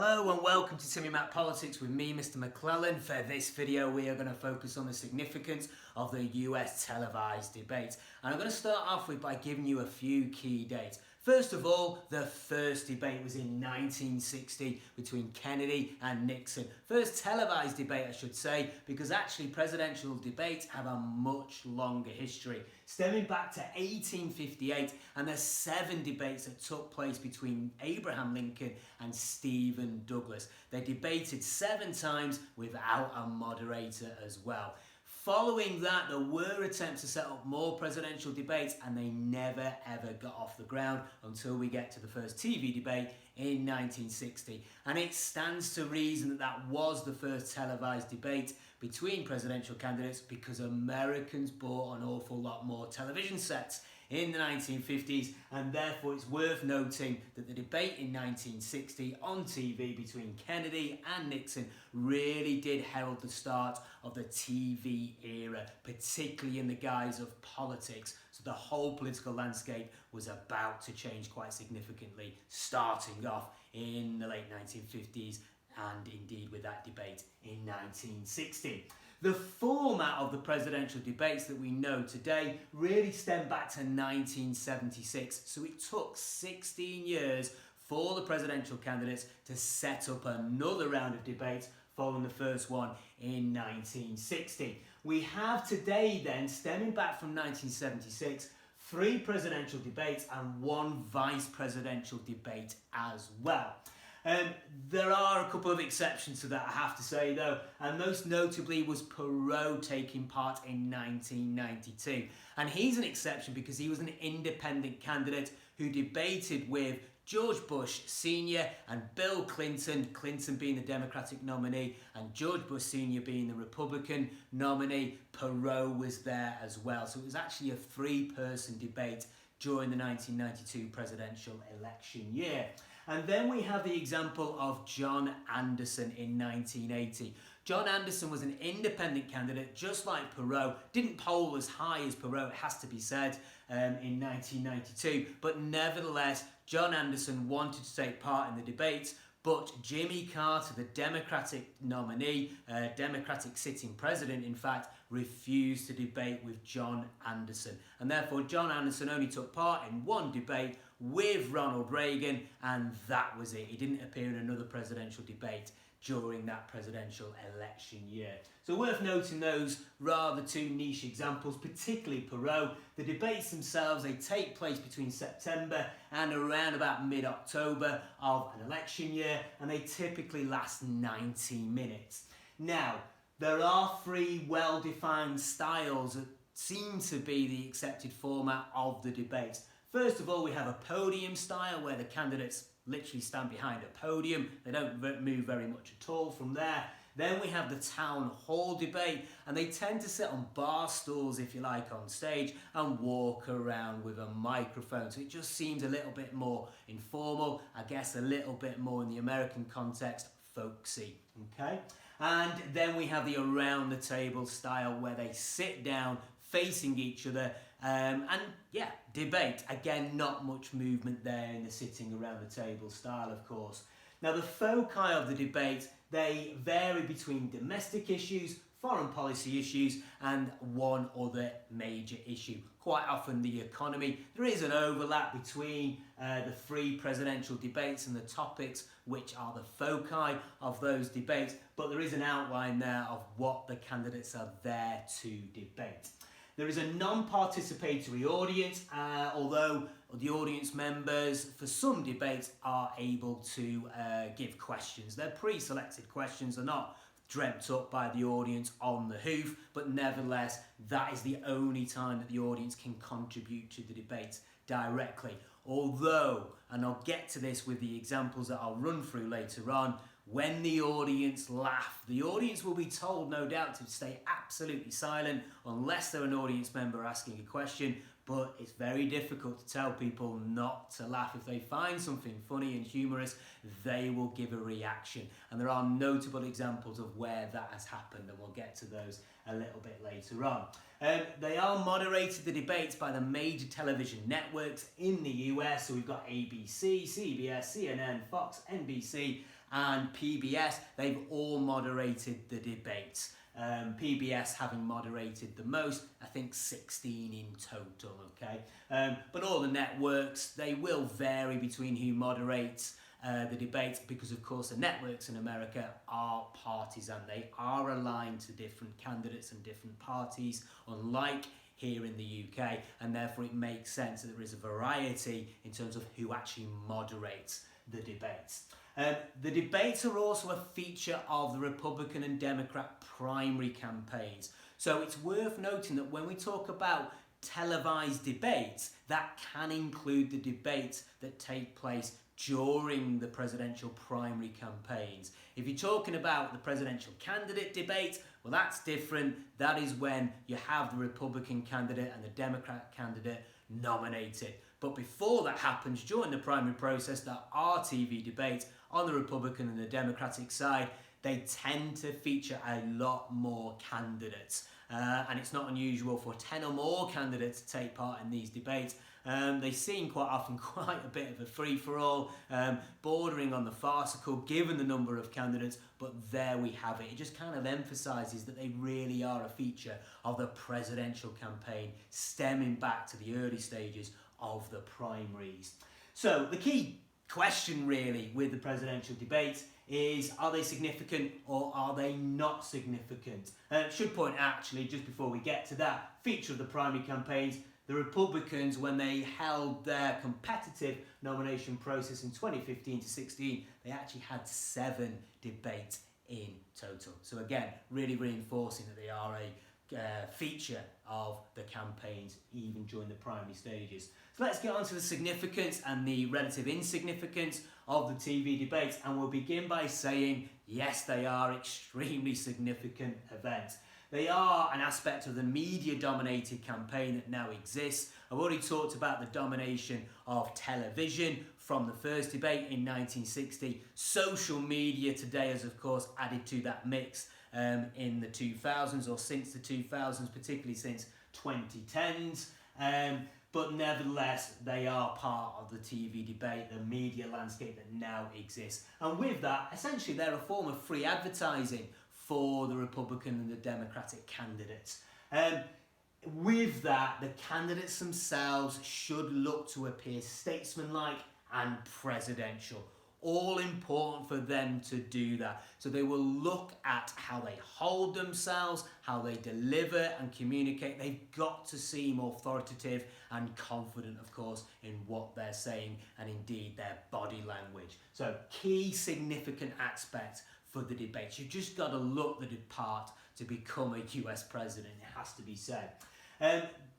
Hello and welcome to Timmy Mac Politics with me, Mr MacLellan. For this video we are going to focus on the significance of the US televised debate. And I'm going to start off by giving you a few key dates. First of all, the first debate was in 1960 between Kennedy and Nixon. First televised debate, I should say, because actually presidential debates have a much longer history, stemming back to 1858, and there's 7 debates that took place between Abraham Lincoln and Stephen Douglas. They debated 7 times without a moderator as well. Following that, there were attempts to set up more presidential debates, and they never ever got off the ground until we get to the first TV debate in 1960. And it stands to reason that that was the first televised debate between presidential candidates because Americans bought an awful lot more television sets in the 1950s, and therefore it's worth noting that the debate in 1960 on TV between Kennedy and Nixon really did herald the start of the TV era, particularly in the guise of politics. So the whole political landscape was about to change quite significantly, starting off in the late 1950s and indeed with that debate in 1960. The format of the presidential debates that we know today really stem back to 1976, so it took 16 years for the presidential candidates to set up another round of debates following the first one in 1960. We have today then, stemming back from 1976, 3 presidential debates and 1 vice presidential debate as well. There are a couple of exceptions to that, I have to say though, and most notably was Perot taking part in 1992. And he's an exception because he was an independent candidate who debated with George Bush Sr. and Bill Clinton, Clinton being the Democratic nominee and George Bush Sr. being the Republican nominee. Perot was there as well. So it was actually a 3-person debate during the 1992 presidential election year. And then we have the example of John Anderson in 1980. John Anderson was an independent candidate, just like Perot. Didn't poll as high as Perot, it has to be said, in 1992. But nevertheless, John Anderson wanted to take part in the debates, but Jimmy Carter, the Democratic nominee, Democratic sitting president, in fact, refused to debate with John Anderson. And therefore, John Anderson only took part in 1 debate with Ronald Reagan, and that was it. He didn't appear in another presidential debate during that presidential election year. So worth noting those rather 2 niche examples, particularly Perot. The debates themselves, they take place between September and around about mid-October of an election year, and they typically last 90 minutes. Now, there are 3 well-defined styles that seem to be the accepted format of the debates. First of all, we have a podium style where the candidates literally stand behind a podium. They don't move very much at all from there. Then we have the town hall debate, and they tend to sit on bar stools, if you like, on stage and walk around with a microphone. So it just seems a little bit more informal, I guess a little bit more in the American context, folksy, okay? And then we have the around the table style where they sit down facing each other and yeah, debate. Again, not much movement there in the sitting around the table style, of course. Now, the foci of the debate, they vary between domestic issues, foreign policy issues, and one other major issue. Quite often the economy. There is an overlap between the 3 presidential debates and the topics which are the foci of those debates, but there is an outline there of what the candidates are there to debate. There is a non-participatory audience, although the audience members for some debates are able to give questions. They're pre-selected questions, they're not dreamt up by the audience on the hoof, but nevertheless, that is the only time that the audience can contribute to the debate directly. Although, and I'll get to this with the examples that I'll run through later on, when the audience laugh, the audience will be told, no doubt, to stay absolutely silent unless they're an audience member asking a question, but it's very difficult to tell people not to laugh. If they find something funny and humorous, they will give a reaction. And there are notable examples of where that has happened, and we'll get to those a little bit later on. They are moderated, the debates, by the major television networks in the US. So we've got ABC, CBS, CNN, Fox, NBC, and PBS, they've all moderated the debates. PBS having moderated the most, I think 16 in total, okay? But all the networks, they will vary between who moderates the debate, because of course the networks in America are partisan. They are aligned to different candidates and different parties, unlike here in the UK, and therefore it makes sense that there is a variety in terms of who actually moderates the debates. The debates are also a feature of the Republican and Democrat primary campaigns. So it's worth noting that when we talk about televised debates, that can include the debates that take place during the presidential primary campaigns. If you're talking about the presidential candidate debate, well, that's different. That is when you have the Republican candidate and the Democrat candidate nominated. But before that happens, during the primary process, there are TV debates on the Republican and the Democratic side. They tend to feature a lot more candidates. And it's not unusual for 10 or more candidates to take part in these debates. They seem quite often quite a bit of a free-for-all, bordering on the farcical given the number of candidates, but there we have it. It just kind of emphasises that they really are a feature of the presidential campaign, stemming back to the early stages of the primaries. So the key question really with the presidential debates is, are they significant or are they not significant? Should point out, actually, just before we get to that feature of the primary campaigns, the Republicans, when they held their competitive nomination process in 2015 to 16, they actually had 7 debates in total. So again, really reinforcing that they are a feature of the campaigns even during the primary stages. So let's get on to the significance and the relative insignificance of the TV debates, and we'll begin by saying yes, they are extremely significant events. They are an aspect of the media-dominated campaign that now exists. I've already talked about the domination of television from the first debate in 1960. Social media today has, of course, added to that mix in the 2000s, or since the 2000s, particularly since 2010s. But nevertheless, they are part of the TV debate, the media landscape that now exists. And with that, essentially, they're a form of free advertising for the Republican and the Democratic candidates. With that, the candidates themselves should look to appear statesmanlike and presidential. All important for them to do that. So they will look at how they hold themselves, how they deliver and communicate. They've got to seem authoritative and confident, of course, in what they're saying and indeed their body language. So key significant aspect for the debates. You've just got to look the part to become a US president, it has to be said.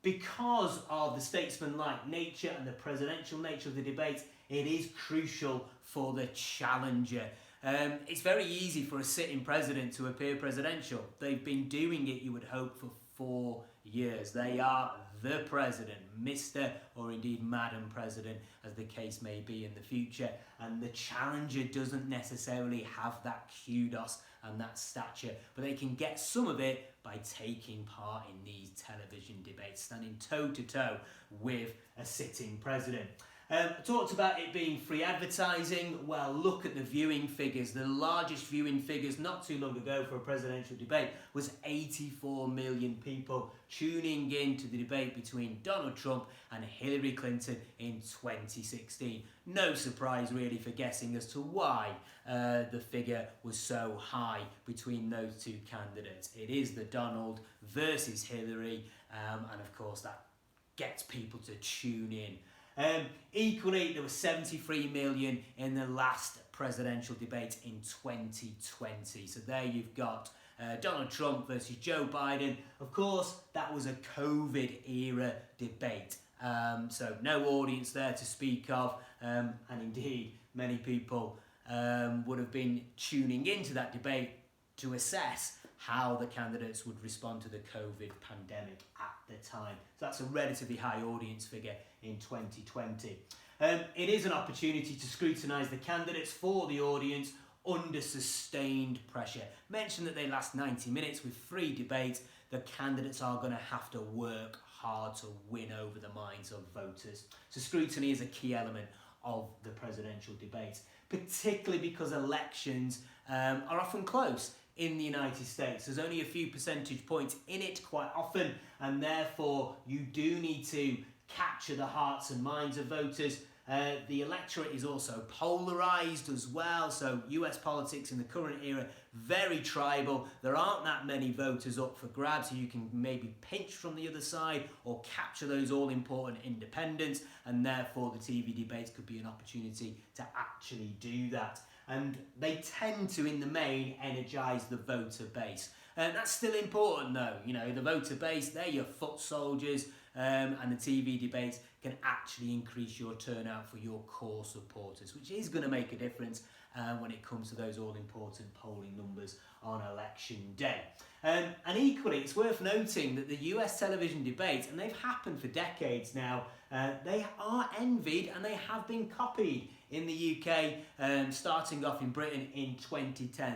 Because of the statesman-like nature and the presidential nature of the debates, it is crucial for the challenger. It's very easy for a sitting president to appear presidential. They've been doing it, you would hope, for 4 years. They are the president, Mr. or indeed Madam President, as the case may be in the future. And the challenger doesn't necessarily have that kudos and that stature, but they can get some of it by taking part in these television debates, standing toe-to-toe with a sitting president. I talked about it being free advertising. Well, look at the viewing figures. The largest viewing figures not too long ago for a presidential debate was 84 million people tuning in to the debate between Donald Trump and Hillary Clinton in 2016. No surprise really for guessing as to why the figure was so high between those two candidates. It is the Donald versus Hillary, and of course that gets people to tune in. Equally, there were 73 million in the last presidential debate in 2020. So there you've got Donald Trump versus Joe Biden. Of course, that was a COVID-era debate. So no audience there to speak of. And indeed, many people would have been tuning into that debate to assess how the candidates would respond to the COVID pandemic at the time. So that's a relatively high audience figure in 2020. It is an opportunity to scrutinise the candidates for the audience under sustained pressure. Mention that they last 90 minutes with 3 debates. The candidates are going to have to work hard to win over the minds of voters. So scrutiny is a key element of the presidential debates, particularly because elections are often close in the United States. There's only a few percentage points in it quite often, and therefore you do need to capture the hearts and minds of voters. The electorate is also polarised as well, so US politics in the current era, very tribal. There aren't that many voters up for grabs, so you can maybe pinch from the other side or capture those all-important independents, and therefore the TV debates could be an opportunity to actually do that. And they tend to, in the main, energise the voter base. That's still important though, you know, the voter base, they're your foot soldiers, and the TV debates can actually increase your turnout for your core supporters, which is going to make a difference when it comes to those all-important polling numbers on election day. And equally, it's worth noting that the US television debates, and they've happened for decades now, they are envied and they have been copied in the UK, starting off in Britain in 2010.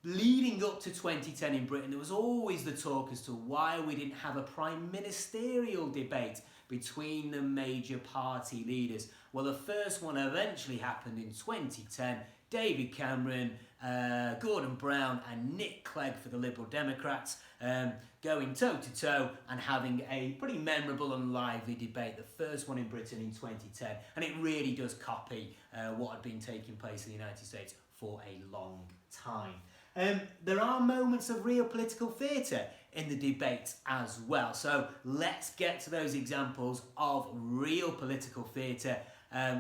Leading up to 2010 in Britain, there was always the talk as to why we didn't have a prime ministerial debate between the major party leaders. Well, the first one eventually happened in 2010. David Cameron, Gordon Brown and Nick Clegg for the Liberal Democrats going toe-to-toe and having a pretty memorable and lively debate, the first one in Britain in 2010. And it really does copy what had been taking place in the United States for a long time. There are moments of real political theatre in the debates as well. So let's get to those examples of real political theatre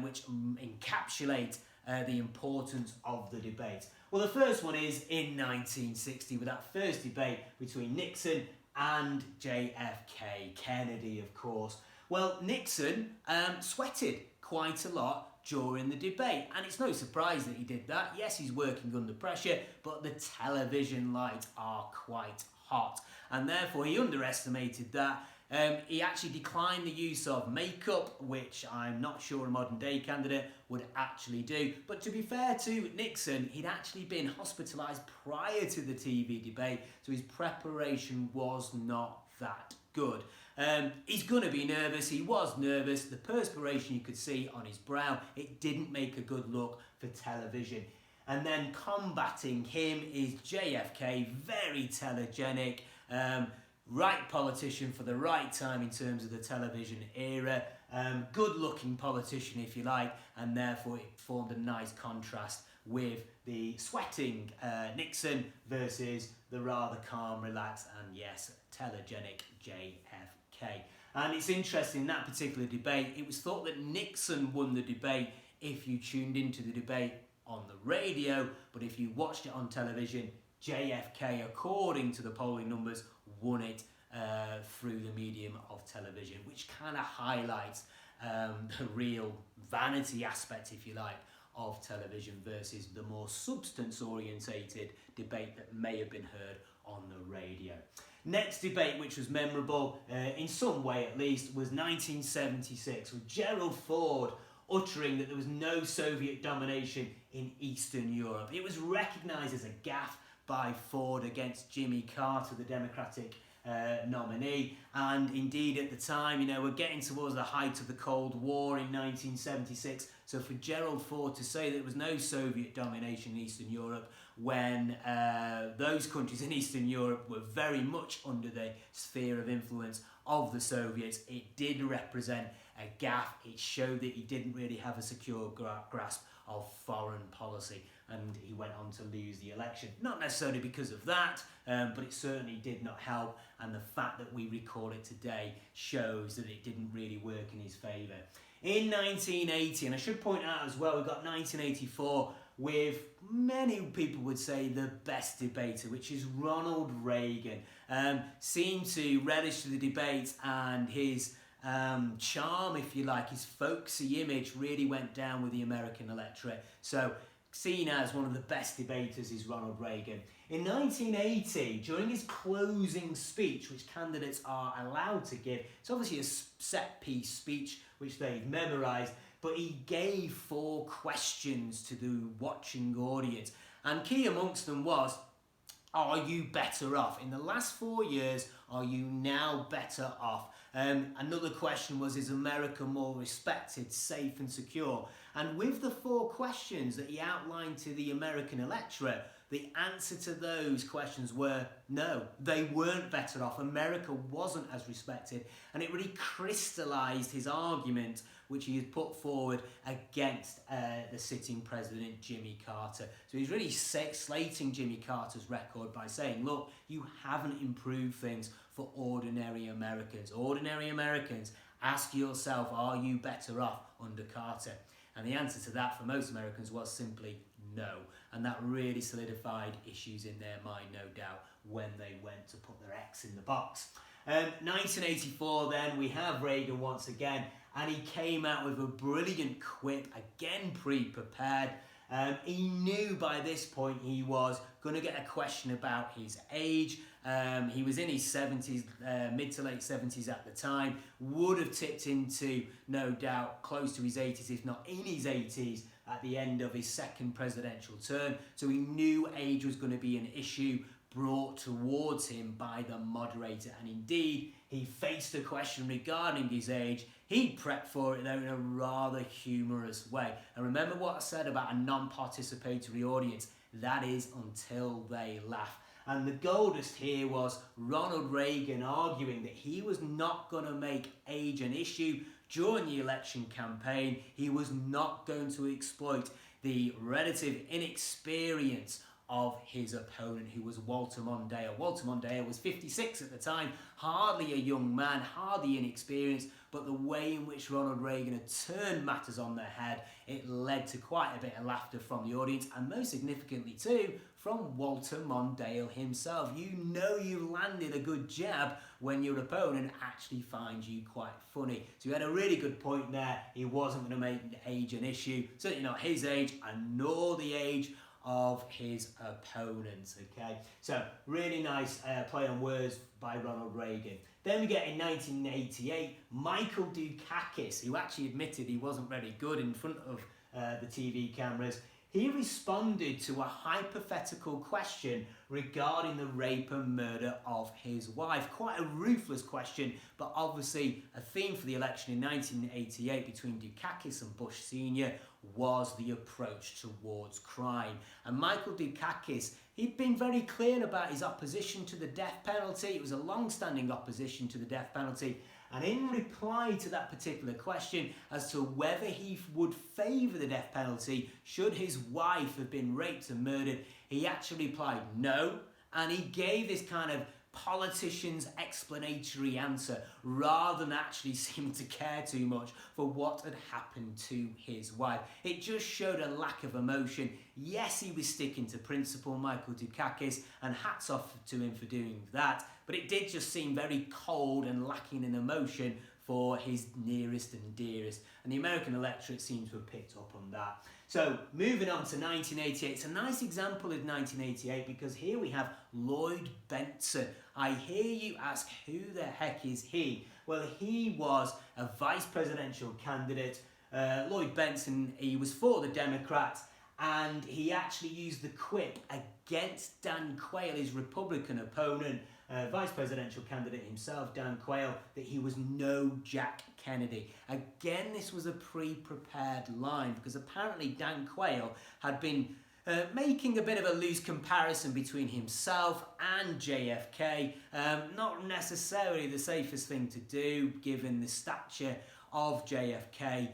which encapsulate the importance of the debate. Well, the first one is in 1960 with that first debate between Nixon and JFK Kennedy, of course. Well, Nixon sweated quite a lot during the debate, and it's no surprise that he did that. Yes, he's working under pressure, but the television lights are quite hot, and therefore he underestimated that. He actually declined the use of makeup, which I'm not sure a modern day candidate would actually do. But to be fair to Nixon, he'd actually been hospitalised prior to the TV debate, so his preparation was not that good. He's going to be nervous. He was nervous. The perspiration you could see on his brow, it didn't make a good look for television. And then combating him is JFK, very telegenic, right politician for the right time in terms of the television era, good looking politician if you like, and therefore it formed a nice contrast with the sweating Nixon versus the rather calm, relaxed and yes, telegenic JFK. And it's interesting, in that particular debate, it was thought that Nixon won the debate if you tuned into the debate on the radio, but if you watched it on television, JFK, according to the polling numbers, won it through the medium of television, which kind of highlights the real vanity aspect, if you like, of television versus the more substance-orientated debate that may have been heard on the radio. Next debate, which was memorable, in some way at least, was 1976, with Gerald Ford uttering that there was no Soviet domination in Eastern Europe. It was recognised as a gaffe by Ford against Jimmy Carter, the Democratic nominee, and indeed at the time, you know, we're getting towards the height of the Cold War in 1976, so for Gerald Ford to say that there was no Soviet domination in Eastern Europe when those countries in Eastern Europe were very much under the sphere of influence of the Soviets, it did represent a gaffe. It showed that he didn't really have a secure grasp of foreign policy, and he went on to lose the election. Not necessarily because of that, but it certainly did not help, and the fact that we recall it today shows that it didn't really work in his favour. In 1980, and I should point out as well, we've got 1984 with many people would say the best debater, which is Ronald Reagan. Seemed to relish the debate, and his charm, if you like, his folksy image really went down with the American electorate. So seen as one of the best debaters is Ronald Reagan. In 1980, during his closing speech, which candidates are allowed to give, it's obviously a set-piece speech which they've memorised, but he gave 4 questions to the watching audience. And key amongst them was, are you better off? In the last 4 years, are you now better off? Another question was, is America more respected, safe and secure? And with the 4 questions that he outlined to the American electorate, the answer to those questions were no, they weren't better off. America wasn't as respected, and it really crystallised his argument, which he had put forward against the sitting president, Jimmy Carter. So he's really slating Jimmy Carter's record by saying, look, you haven't improved things for ordinary Americans. Ordinary Americans, ask yourself, are you better off under Carter? And the answer to that for most Americans was simply no. And that really solidified issues in their mind, no doubt, when they went to put their X in the box. 1984 then, we have Reagan once again, and he came out with a brilliant quip, again pre-prepared. He knew by this point he was going to get a question about his age. He was in his 70s, mid to late 70s at the time, would have tipped into, no doubt, close to his 80s, if not in his 80s, at the end of his second presidential term. So he knew age was going to be an issue brought towards him by the moderator. And indeed, he faced a question regarding his age. He prepped for it, though, in a rather humorous way. And remember what I said about a non-participatory audience. That is until they laugh. And the goldest here was Ronald Reagan arguing that he was not going to make age an issue during the election campaign. He was not going to exploit the relative inexperience of his opponent, who was Walter Mondale. Walter Mondale was 56 at the time, hardly a young man, hardly inexperienced, but the way in which Ronald Reagan had turned matters on their head, it led to quite a bit of laughter from the audience, and most significantly too, from Walter Mondale himself. You know you landed a good jab when your opponent actually finds you quite funny. So he had a really good point there. He wasn't going to make age an issue, certainly not his age, and nor the age of his opponents. Okay, so really nice play on words by Ronald Reagan. Then we get in 1988, Michael Dukakis, who actually admitted he wasn't very good in front of the TV cameras. He responded to a hypothetical question regarding the rape and murder of his wife. Quite a ruthless question, but obviously a theme for the election in 1988 between Dukakis and Bush Sr. was the approach towards crime. And Michael Dukakis, he'd been very clear about his opposition to the death penalty. It was a long-standing opposition to the death penalty. And in reply to that particular question as to whether he would favour the death penalty should his wife have been raped and murdered, he actually replied no, and he gave this kind of politician's explanatory answer rather than actually seem to care too much for what had happened to his wife. It just showed a lack of emotion. Yes, he was sticking to principle, Michael Dukakis, and hats off to him for doing that, but it did just seem very cold and lacking in emotion for his nearest and dearest, and the American electorate seems to have picked up on that. So moving on to 1988, it's a nice example of 1988 because here we have Lloyd Benson. I hear you ask, who the heck is he? Well, he was a vice presidential candidate. Lloyd Benson, he was for the Democrats, and he actually used the quip against Dan Quayle, his Republican opponent, vice presidential candidate himself, Dan Quayle, that he was no Jack Kennedy. Again, this was a pre-prepared line because apparently Dan Quayle had been making a bit of a loose comparison between himself and JFK. Not necessarily the safest thing to do given the stature of JFK,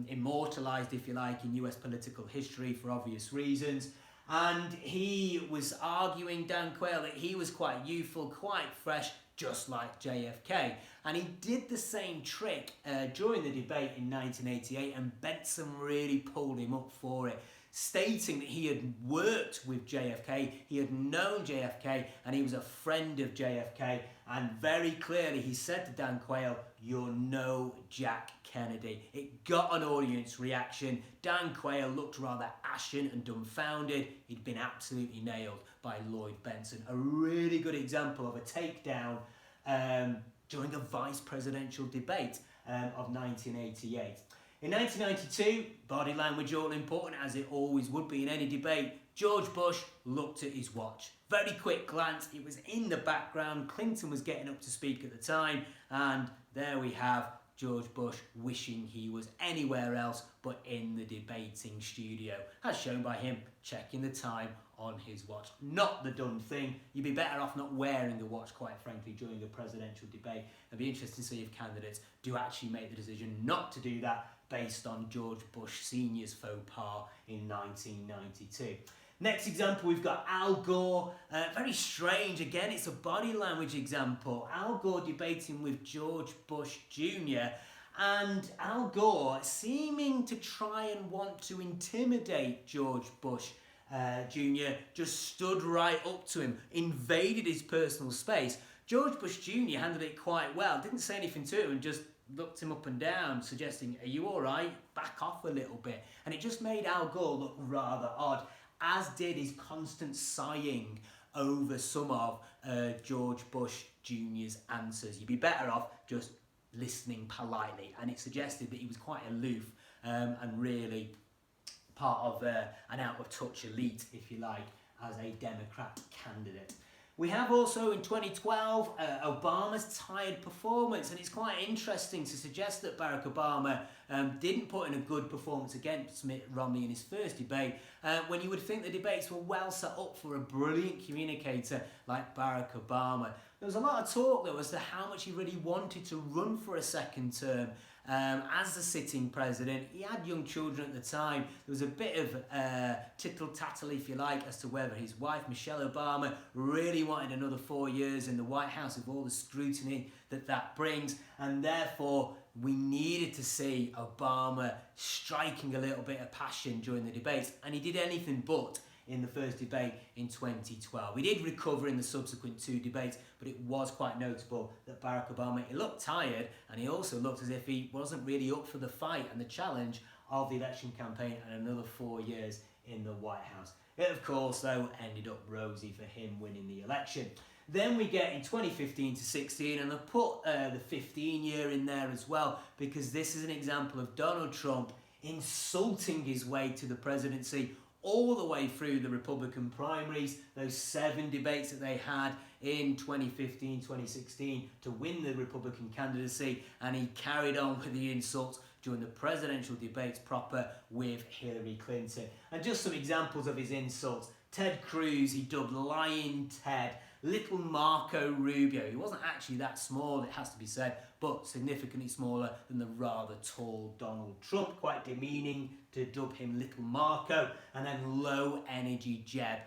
immortalised, if you like, in US political history for obvious reasons. And he was arguing, Dan Quayle, that he was quite youthful, quite fresh, just like JFK. And he did the same trick during the debate in 1988, and Benson really pulled him up for it, stating that he had worked with JFK, he had known JFK, and he was a friend of JFK. And very clearly he said to Dan Quayle, "You're no Jack Kennedy." It got an audience reaction. Dan Quayle looked rather ashen and dumbfounded. He'd been absolutely nailed by Lloyd Benson. A really good example of a takedown during a vice presidential debate of 1988. In 1992, body language all important, as it always would be in any debate. George Bush looked at his watch. Very quick glance, it was in the background. Clinton was getting up to speak at the time, and there we have George Bush wishing he was anywhere else but in the debating studio, as shown by him checking the time on his watch. Not the done thing. You'd be better off not wearing a watch, quite frankly, during a presidential debate. It'd be interesting to see if candidates do actually make the decision not to do that based on George Bush Sr.'s faux pas in 1992. Next example, we've got Al Gore. Very strange. Again, it's a body language example. Al Gore debating with George Bush Jr. and Al Gore seeming to try and want to intimidate George Bush Jr. just stood right up to him, invaded his personal space. George Bush Jr. handled it quite well, didn't say anything to him and just looked him up and down, suggesting, are you all right? Back off a little bit. And it just made Al Gore look rather odd, as did his constant sighing over some of George Bush Jr.'s answers. You'd be better off just listening politely. And it suggested that he was quite aloof and really part of an out-of-touch elite, if you like, as a Democrat candidate. We have also in 2012 Obama's tired performance, and it's quite interesting to suggest that Barack Obama didn't put in a good performance against Mitt Romney in his first debate, when you would think the debates were well set up for a brilliant communicator like Barack Obama. There was a lot of talk though as to how much he really wanted to run for a second term as the sitting president. He had young children at the time. There was a bit of tittle-tattle, if you like, as to whether his wife, Michelle Obama, really wanted another 4 years in the White House with all the scrutiny that brings. And therefore, we needed to see Obama striking a little bit of passion during the debates. And he did anything but in the first debate in 2012. He did recover in the subsequent two debates, but it was quite notable that Barack Obama, he looked tired, and he also looked as if he wasn't really up for the fight and the challenge of the election campaign and another 4 years in the White House. It, of course, though, ended up rosy for him winning the election. Then we get in 2015 to 16, and I put the 15 year in there as well, because this is an example of Donald Trump insulting his way to the presidency all the way through the Republican primaries, those 7 debates that they had in 2015, 2016 to win the Republican candidacy, and he carried on with the insults during the presidential debates proper with Hillary Clinton. And just some examples of his insults. Ted Cruz, he dubbed Lying Ted. Little Marco Rubio, he wasn't actually that small, it has to be said, but significantly smaller than the rather tall Donald Trump. Quite demeaning to dub him Little Marco. And then Low Energy Jeb.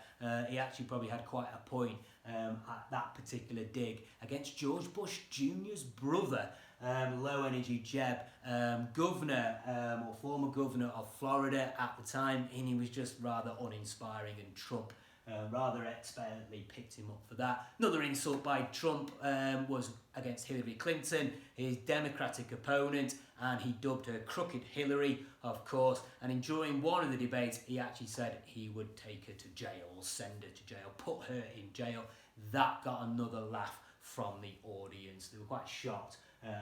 He actually probably had quite a point at that particular dig against George Bush Jr.'s brother, Low Energy Jeb, governor or former governor of Florida at the time, and he was just rather uninspiring, and Trump rather expertly picked him up for that. Another insult by Trump was against Hillary Clinton, his Democratic opponent, and he dubbed her Crooked Hillary, of course. And during one of the debates, he actually said he would take her to jail, or send her to jail, put her in jail. That got another laugh from the audience. They were quite shocked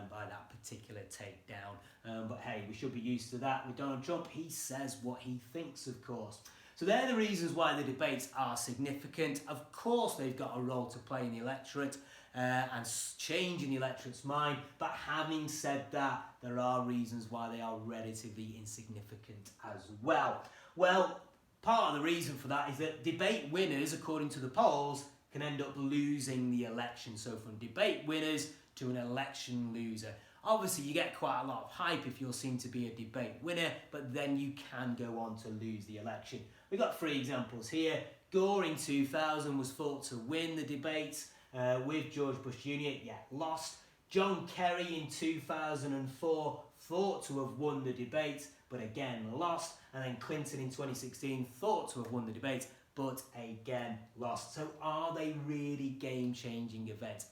by that particular takedown. But hey, we should be used to that with Donald Trump. He says what he thinks, of course. So they're the reasons why the debates are significant. Of course, they've got a role to play in the electorate and changing the electorate's mind. But having said that, there are reasons why they are relatively insignificant as well. Well, part of the reason for that is that debate winners, according to the polls, can end up losing the election. So from debate winners to an election loser. Obviously, you get quite a lot of hype if you're seen to be a debate winner, but then you can go on to lose the election. We've got 3 examples here. Gore in 2000 was thought to win the debates with George Bush Jr., yet lost. John Kerry in 2004 thought to have won the debates, but again lost. And then Clinton in 2016 thought to have won the debates, but again lost. So are they really game-changing events?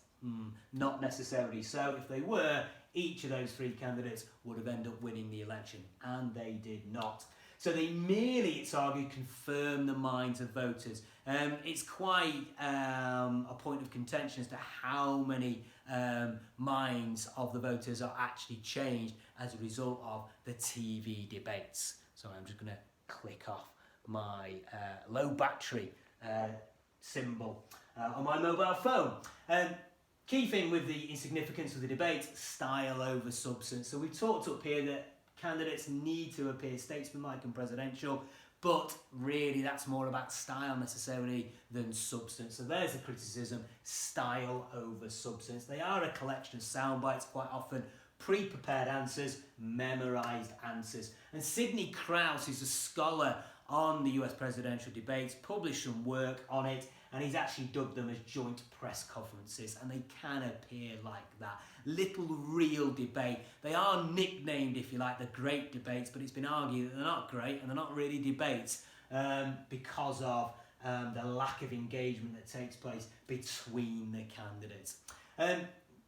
Not necessarily so. If they were, each of those 3 candidates would have ended up winning the election, and they did not. So they merely, it's argued, confirm the minds of voters. It's quite a point of contention as to how many minds of the voters are actually changed as a result of the TV debates. So I'm just going to click off my low battery symbol on my mobile phone. Key thing with the insignificance of the debate, style over substance. So we talked up here that candidates need to appear statesmanlike and presidential, but really that's more about style necessarily than substance. So there's the criticism, style over substance. They are a collection of sound bites, quite often pre-prepared answers, memorised answers. And Sidney Krause, who's a scholar on the US presidential debates, published some work on it, and he's actually dubbed them as joint press conferences, and they can appear like that. Little real debate. They are nicknamed, if you like, the great debates, but it's been argued that they're not great and they're not really debates because of the lack of engagement that takes place between the candidates.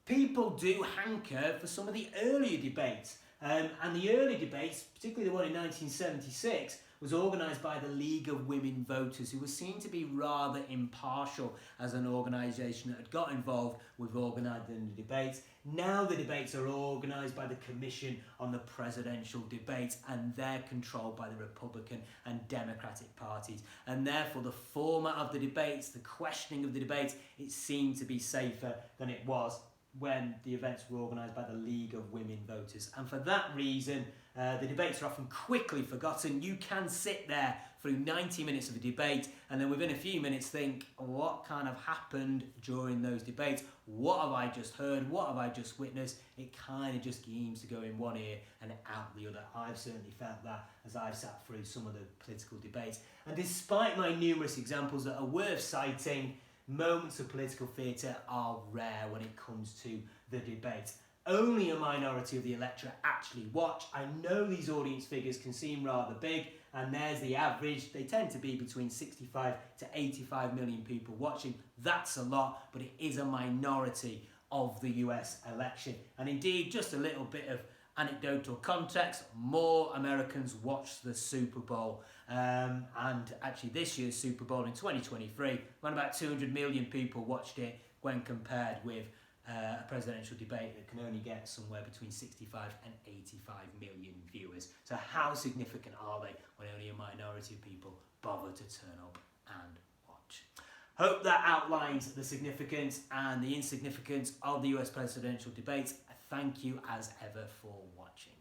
People do hanker for some of the earlier debates, and the early debates, particularly the one in 1976, was organised by the League of Women Voters, who were seen to be rather impartial as an organisation that had got involved with organising the debates. Now the debates are organised by the Commission on the Presidential Debates, and they're controlled by the Republican and Democratic parties. And therefore the format of the debates, the questioning of the debates, it seemed to be safer than it was when the events were organised by the League of Women Voters. And for that reason, the debates are often quickly forgotten. You can sit there through 90 minutes of a debate and then within a few minutes think, what kind of happened during those debates? What have I just heard? What have I just witnessed? It kind of just seems to go in one ear and out the other. I've certainly felt that as I've sat through some of the political debates. And despite my numerous examples that are worth citing, moments of political theatre are rare when it comes to the debate. Only a minority of the electorate actually watch. I know these audience figures can seem rather big, and there's the average. They tend to be between 65 to 85 million people watching. That's a lot, but it is a minority of the US election. And indeed, just a little bit of anecdotal context, more Americans watched the Super Bowl. And actually this year's Super Bowl in 2023, around about 200 million people watched it when compared with a presidential debate that can only get somewhere between 65 and 85 million viewers. So how significant are they when only a minority of people bother to turn up and watch? Hope that outlines the significance and the insignificance of the US presidential debates. Thank you as ever for watching.